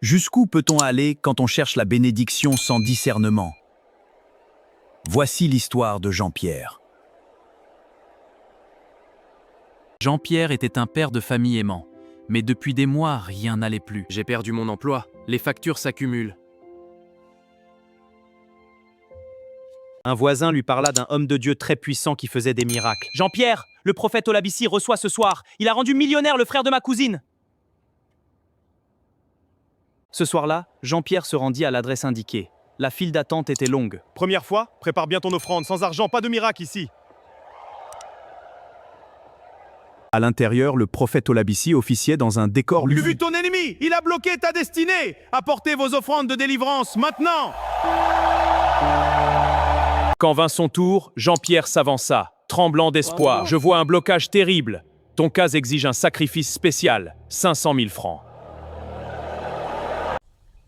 Jusqu'où peut-on aller quand on cherche la bénédiction sans discernement? Voici l'histoire de Jean-Pierre. Jean-Pierre était un père de famille aimant. Mais depuis des mois, rien n'allait plus. J'ai perdu mon emploi, les factures s'accumulent. Un voisin lui parla d'un homme de Dieu très puissant qui faisait des miracles. « Jean-Pierre, le prophète Olabissi reçoit ce soir. Il a rendu millionnaire le frère de ma cousine. » Ce soir-là, Jean-Pierre se rendit à l'adresse indiquée. La file d'attente était longue. Première fois, prépare bien ton offrande. Sans argent, pas de miracle ici. À l'intérieur, le prophète Olabissi officiait dans un décor J'ai lumineux. vu ton ennemi, il a bloqué ta destinée. Apportez vos offrandes de délivrance maintenant. Quand vint son tour, Jean-Pierre s'avança, tremblant d'espoir. « Je vois un blocage terrible. Ton cas exige un sacrifice spécial, 500 000 francs. »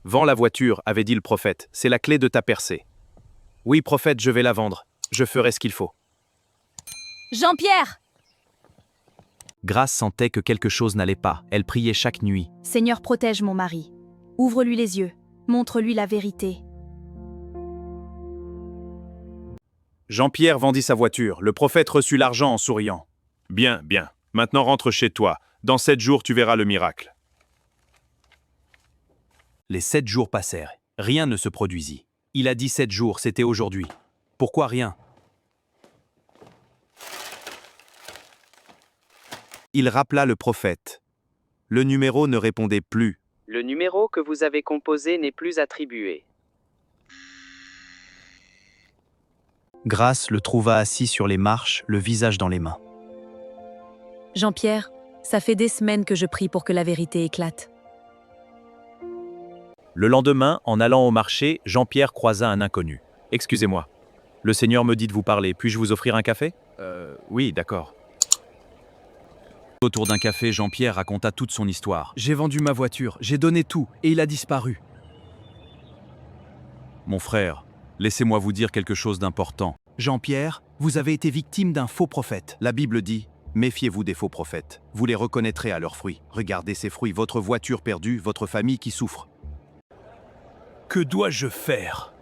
« Vends la voiture, avait dit le prophète. C'est la clé de ta percée. »« Oui, prophète, je vais la vendre. Je ferai ce qu'il faut. » Jean-Pierre! Grâce sentait que quelque chose n'allait pas. Elle priait chaque nuit. Seigneur, protège mon mari. Ouvre-lui les yeux. Montre-lui la vérité. Jean-Pierre vendit sa voiture. Le prophète reçut l'argent en souriant. « Bien, bien. Maintenant rentre chez toi. Dans 7 jours, tu verras le miracle. » Les 7 jours passèrent. Rien ne se produisit. Il a dit 7 jours, c'était aujourd'hui. Pourquoi rien? Il rappela le prophète. Le numéro ne répondait plus. Le numéro que vous avez composé n'est plus attribué. Grâce le trouva assis sur les marches, le visage dans les mains. Jean-Pierre, ça fait des semaines que je prie pour que la vérité éclate. Le lendemain, en allant au marché, Jean-Pierre croisa un inconnu. « Excusez-moi, le Seigneur me dit de vous parler. Puis-je vous offrir un café ?»« Oui, d'accord. » Autour d'un café, Jean-Pierre raconta toute son histoire. « J'ai vendu ma voiture, j'ai donné tout, et il a disparu. » Mon frère, laissez-moi vous dire quelque chose d'important. Jean-Pierre, vous avez été victime d'un faux prophète. La Bible dit, méfiez-vous des faux prophètes. Vous les reconnaîtrez à leurs fruits. Regardez ces fruits, votre voiture perdue, votre famille qui souffre. Que dois-je faire?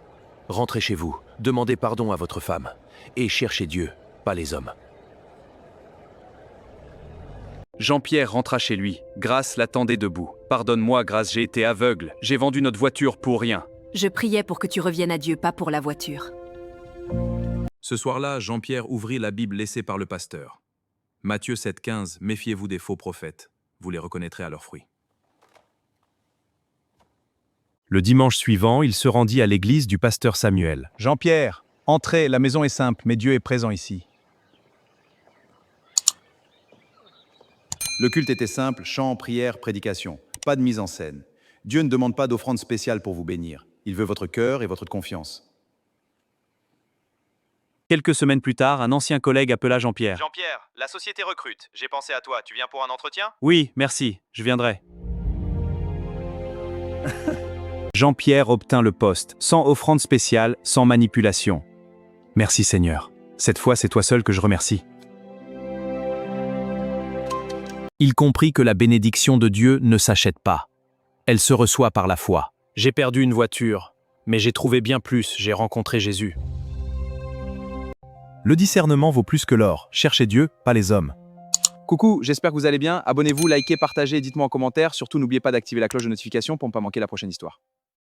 Rentrez chez vous, demandez pardon à votre femme, et cherchez Dieu, pas les hommes. Jean-Pierre rentra chez lui. Grâce l'attendait debout. « Pardonne-moi, Grâce, j'ai été aveugle. J'ai vendu notre voiture pour rien. » Je priais pour que tu reviennes à Dieu, pas pour la voiture. Ce soir-là, Jean-Pierre ouvrit la Bible laissée par le pasteur. Matthieu 7,15, méfiez-vous des faux prophètes. Vous les reconnaîtrez à leurs fruits. Le dimanche suivant, il se rendit à l'église du pasteur Samuel. « Jean-Pierre, entrez, la maison est simple, mais Dieu est présent ici. » Le culte était simple, chant, prière, prédication. Pas de mise en scène. Dieu ne demande pas d'offrande spéciale pour vous bénir. Il veut votre cœur et votre confiance. Quelques semaines plus tard, un ancien collègue appela Jean-Pierre. « Jean-Pierre, la société recrute. J'ai pensé à toi. Tu viens pour un entretien ? » « Oui, merci, je viendrai. » Jean-Pierre obtint le poste, sans offrande spéciale, sans manipulation. « Merci Seigneur. Cette fois, c'est toi seul que je remercie. » Il comprit que la bénédiction de Dieu ne s'achète pas. Elle se reçoit par la foi. « J'ai perdu une voiture, mais j'ai trouvé bien plus, j'ai rencontré Jésus. » Le discernement vaut plus que l'or. Cherchez Dieu, pas les hommes. Coucou, j'espère que vous allez bien. Abonnez-vous, likez, partagez, dites-moi en commentaire. Surtout, n'oubliez pas d'activer la cloche de notification pour ne pas manquer la prochaine histoire.